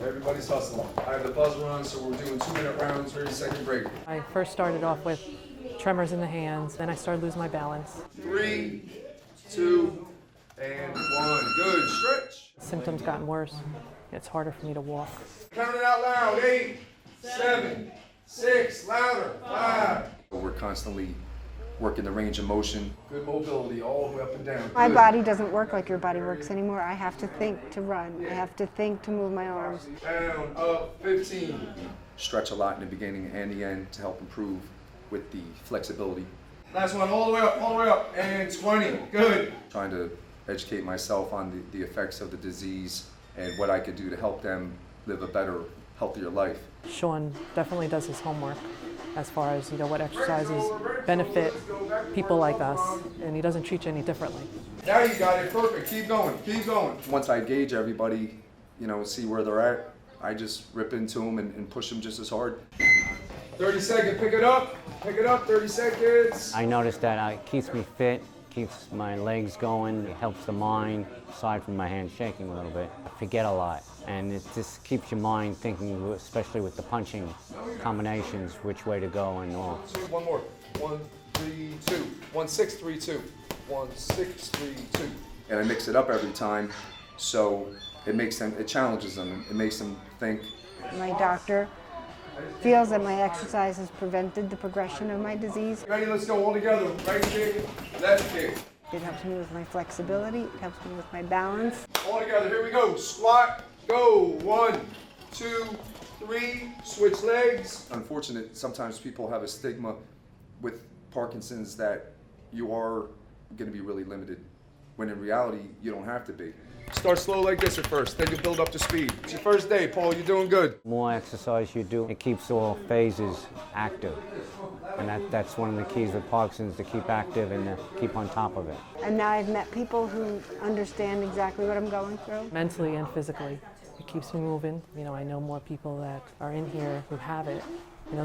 Everybody's hustling. I have the buzzer on, so we're doing 2-minute rounds, 30-second break. I first started off with tremors in the hands, then I started losing my balance. 3, 2, and 1. Good. Stretch. Symptoms gotten worse. It's harder for me to walk. Count it out loud. 8, 7, 6, louder. 5. We're constantly working the range of motion. Good mobility all the way up and down. My body doesn't work like your body works anymore. I have to think to run. I have to think to move my arms. Down, up, 15. Stretch a lot in the beginning and the end to help improve with the flexibility. Last one, all the way up, and 20. Good. Trying to educate myself on the effects of the disease and what I could do to help them live a better, healthier life. Sean definitely does his homework as far as what exercises benefit people like us, and he doesn't treat you any differently. Now you got it, perfect. Keep going, keep going. Once I gauge everybody, see where they're at, I just rip into them and push them just as hard. 30 seconds, pick it up, 30 seconds. I noticed that it keeps me fit, keeps my legs going, it helps the mind, aside from my hands shaking a little bit. I forget a lot, and it just keeps your mind thinking, especially with the punching combinations, which way to go and all. One more. 1, 3, 2. 1, 6, 3, 2. 1, 6, 3, 2. And I mix it up every time, so it challenges them, it makes them think. My doctor feels that my exercise has prevented the progression of my disease. Ready, let's go all together. Right kick, left kick. It helps me with my flexibility, it helps me with my balance. All together, here we go. Squat, go. 1, 2, 3, switch legs. Unfortunate, sometimes people have a stigma with Parkinson's that you are going to be really limited, when in reality, you don't have to be. Start slow like this at first, then you build up to speed. It's your first day, Paul, you're doing good. The more exercise you do, it keeps all phases active. And that's one of the keys with Parkinson's, to keep active and to keep on top of it. And now I've met people who understand exactly what I'm going through. Mentally and physically, it keeps me moving. I know more people that are in here who have it,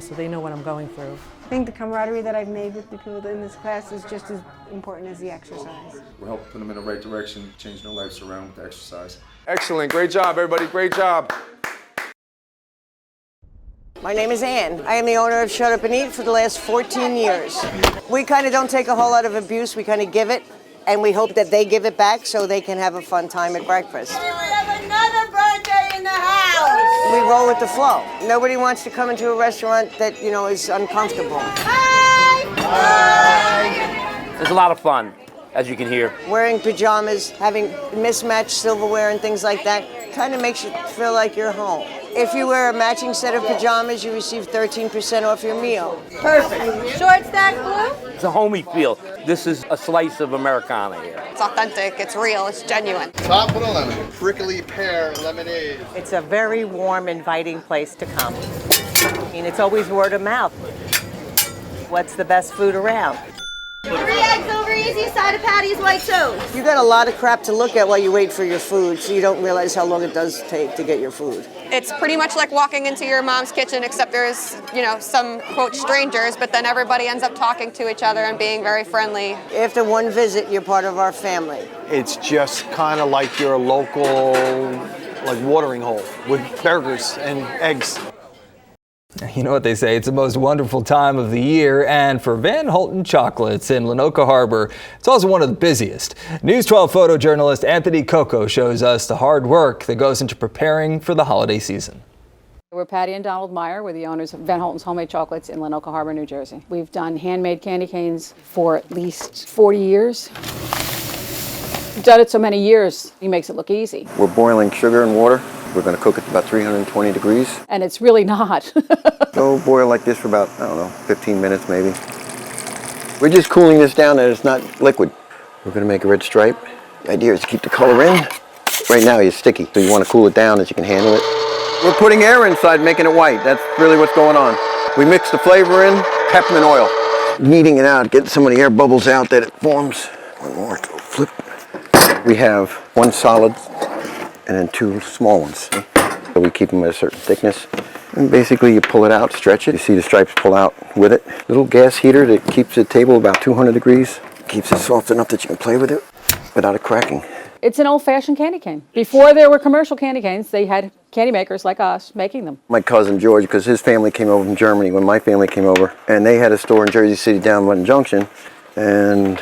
so they know what I'm going through. I think the camaraderie that I've made with the people in this class is just as important as the exercise. We're helping put them in the right direction, changing their lives around with the exercise. Excellent, great job, everybody, great job. My name is Ann. I am the owner of Shut Up and Eat for the last 14 years. We kind of don't take a whole lot of abuse, we kind of give it, and we hope that they give it back so they can have a fun time at breakfast. We have another birthday in the house! We roll with the flow. Nobody wants to come into a restaurant that, is uncomfortable. Hi! Hi! It's a lot of fun, as you can hear. Wearing pajamas, having mismatched silverware and things like that kind of makes you feel like you're home. If you wear a matching set of pajamas, you receive 13% off your meal. Perfect. Short stack blue? It's a homey feel. This is a slice of Americana here. It's authentic, it's real, it's genuine. Top with a lemon, prickly pear lemonade. It's a very warm, inviting place to come. It's always word of mouth. What's the best food around? 3 eggs over easy, side of patties, white toast. You got a lot of crap to look at while you wait for your food, so you don't realize how long it does take to get your food. It's pretty much like walking into your mom's kitchen, except there's, some, quote, strangers, but then everybody ends up talking to each other and being very friendly. After one visit, you're part of our family. It's just kind of like your local, watering hole with burgers and eggs. You know what they say, it's the most wonderful time of the year, and for Van Holten Chocolates in Lenoka Harbor, it's also one of the busiest. News 12 photojournalist Anthony Cocco shows us the hard work that goes into preparing for the holiday season. We're Patty and Donald Meyer. We're the owners of Van Holten's Homemade Chocolates in Lenoka Harbor, New Jersey. We've done handmade candy canes for at least 40 years. We've done it so many years, he makes it look easy. We're boiling sugar and water. We're going to cook it to about 320 degrees. And it's really not. Go boil like this for about, 15 minutes maybe. We're just cooling this down and it's not liquid. We're going to make a red stripe. The idea is to keep the color in. Right now it's sticky, so you want to cool it down as you can handle it. We're putting air inside, making it white. That's really what's going on. We mix the flavor in, peppermint oil. Kneading it out, get some of the air bubbles out that it forms. One more, flip. We have one solid and then 2 small ones. So we keep them at a certain thickness. And basically you pull it out, stretch it. You see the stripes pull out with it. Little gas heater that keeps the table about 200 degrees. Keeps it soft enough that you can play with it without it cracking. It's an old-fashioned candy cane. Before there were commercial candy canes, they had candy makers like us making them. My cousin George, because his family came over from Germany when my family came over, and they had a store in Jersey City down Button Junction, and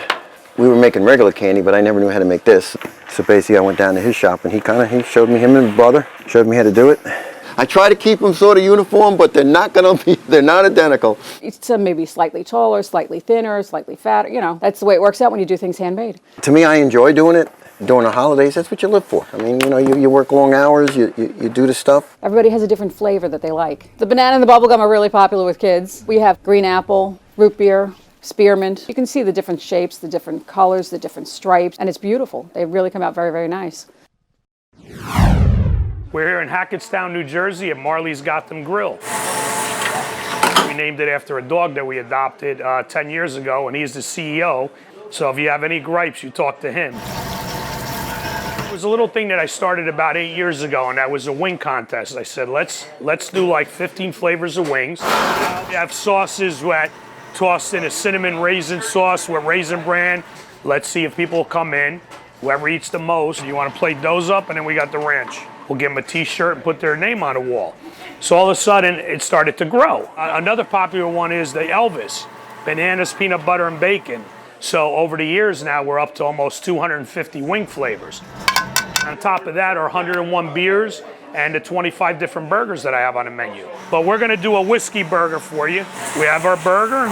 we were making regular candy, but I never knew how to make this. So basically I went down to his shop and he showed me, him and his brother, showed me how to do it. I try to keep them sort of uniform, but they're not identical. Some may be slightly taller, slightly thinner, slightly fatter, you know, that's the way it works out when you do things handmade. To me, I enjoy doing it. During the holidays, that's what you live for. I mean, you know, you work long hours, you do the stuff. Everybody has a different flavor that they like. The banana and the bubblegum are really popular with kids. We have green apple, root beer, spearmint. You can see the different shapes, the different colors, the different stripes, and it's beautiful. They really come out very, very nice. We're here in Hackettstown, New Jersey at Marley's Got Them Grill. We named it after a dog that we adopted 10 years ago, and he's the CEO. So if you have any gripes, you talk to him. It was a little thing that I started about 8 years ago, and that was a wing contest. I said, let's do like 15 flavors of wings. We have sauces that tossed in a cinnamon raisin sauce with Raisin Bran. Let's see if people come in. Whoever eats the most, you want to plate those up, and then we got the ranch. We'll give them a t-shirt and put their name on a wall. So all of a sudden, it started to grow. Another popular one is the Elvis, bananas, peanut butter, and bacon. So over the years now, we're up to almost 250 wing flavors. On top of that are 101 beers and the 25 different burgers that I have on the menu. But we're gonna do a whiskey burger for you. We have our burger.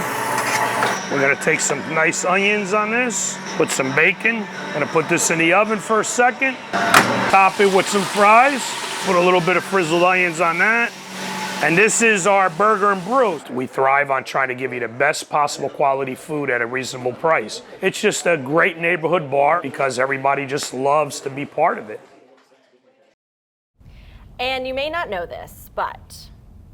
We're gonna take some nice onions on this, put some bacon. Gonna put this in the oven for a second. Top it with some fries. Put a little bit of frizzled onions on that. And this is our burger and brew. We thrive on trying to give you the best possible quality food at a reasonable price. It's just a great neighborhood bar because everybody just loves to be part of it. And you may not know this, but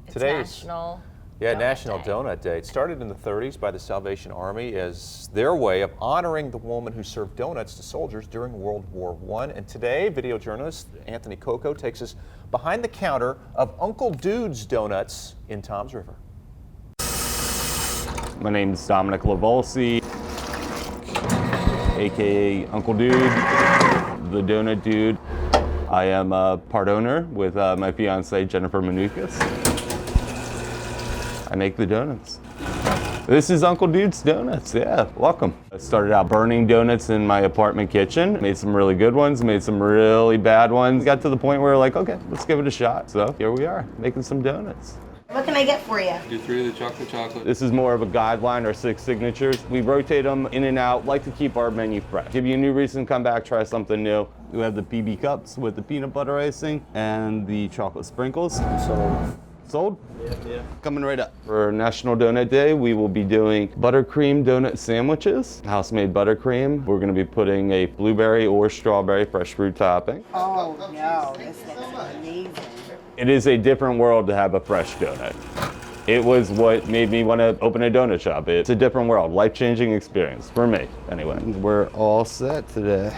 it's National Donut Day. It started in the 30s by the Salvation Army as their way of honoring the woman who served donuts to soldiers during World War I. And today, video journalist Anthony Cocco takes us behind the counter of Uncle Dude's Donuts in Toms River. My name is Dominic Lavolsi, aka Uncle Dude, the Donut Dude. I am a part owner with my fiance Jennifer Manukas. I make the donuts. This is Uncle Dude's Donuts, yeah, welcome. I started out burning donuts in my apartment kitchen, made some really good ones, made some really bad ones. Got to the point where we're like, okay, let's give it a shot. So here we are, making some donuts. What can I get for you? Do 3 of the chocolate. This is more of a guideline, our 6 signatures. We rotate them in and out, like to keep our menu fresh. Give you a new reason to come back, try something new. We have the PB cups with the peanut butter icing and the chocolate sprinkles. Sold? Yeah. Coming right up. For National Donut Day, we will be doing buttercream donut sandwiches, house-made buttercream. We're going to be putting a blueberry or strawberry fresh fruit topping. Oh no, this looks amazing. It is a different world to have a fresh donut. It was what made me want to open a donut shop. It's a different world, life-changing experience, for me, anyway. We're all set today.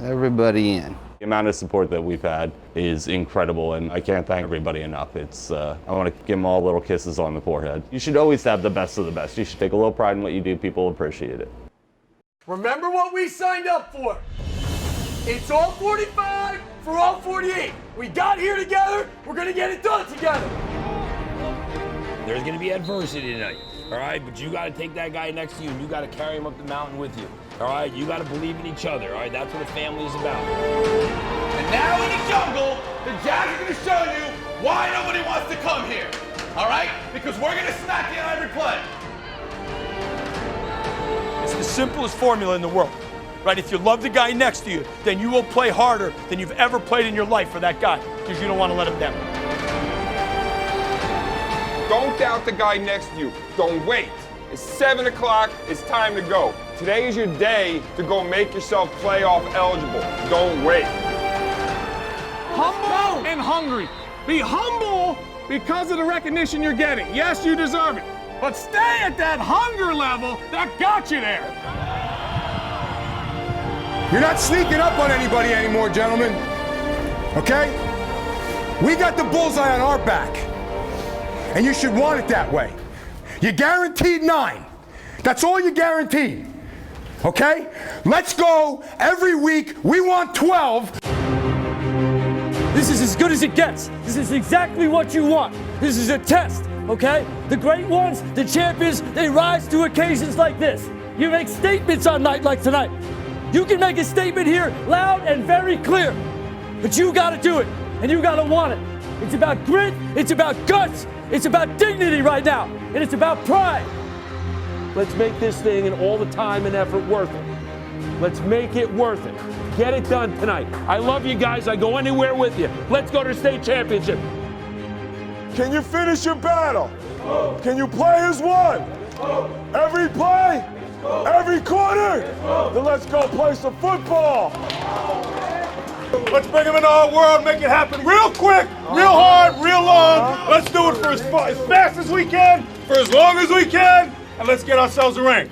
Everybody in. The amount of support that we've had is incredible, and I can't thank everybody enough. I want to give them all little kisses on the forehead. You should always have the best of the best. You should take a little pride in what you do. People appreciate it. Remember what we signed up for. It's all 45 for all 48. We got here together. We're going to get it done together. There's going to be adversity tonight, all right? But you got to take that guy next to you, and you got to carry him up the mountain with you. All right, you got to believe in each other, all right? That's what a family is about. And now in the jungle, the Jags are going to show you why nobody wants to come here, all right? Because we're going to smack you on every play. It's the simplest formula in the world, right? If you love the guy next to you, then you will play harder than you've ever played in your life for that guy because you don't want to let him down. Don't doubt the guy next to you. Don't wait. It's 7 o'clock. It's time to go. Today is your day to go make yourself playoff eligible. Don't wait. Humble and hungry. Be humble because of the recognition you're getting. Yes, you deserve it. But stay at that hunger level that got you there. You're not sneaking up on anybody anymore, gentlemen. Okay? We got the bullseye on our back. And you should want it that way. You're guaranteed 9. That's all you're guaranteed. Okay? Let's go every week. We want 12. This is as good good as it gets. This is exactly what you want. This is a test, okay? The great ones, the champions, they rise to occasions like this. You make statements on night like tonight. You can make a statement here loud and very clear, but you gotta do it, and you gotta want it. It's about grit, it's about guts, it's about dignity right now, and it's about pride. Let's make this thing and all the time and effort worth it. Let's make it worth it. Get it done tonight. I love you guys. I go anywhere with you. Let's go to the state championship. Can you finish your battle? Can you play as one? Every play? Every quarter? Then let's go play some football. Let's bring them into our world, make it happen real quick, real hard, real long. Let's do it for as fast as we can, for as long as we can, and let's get ourselves a ring.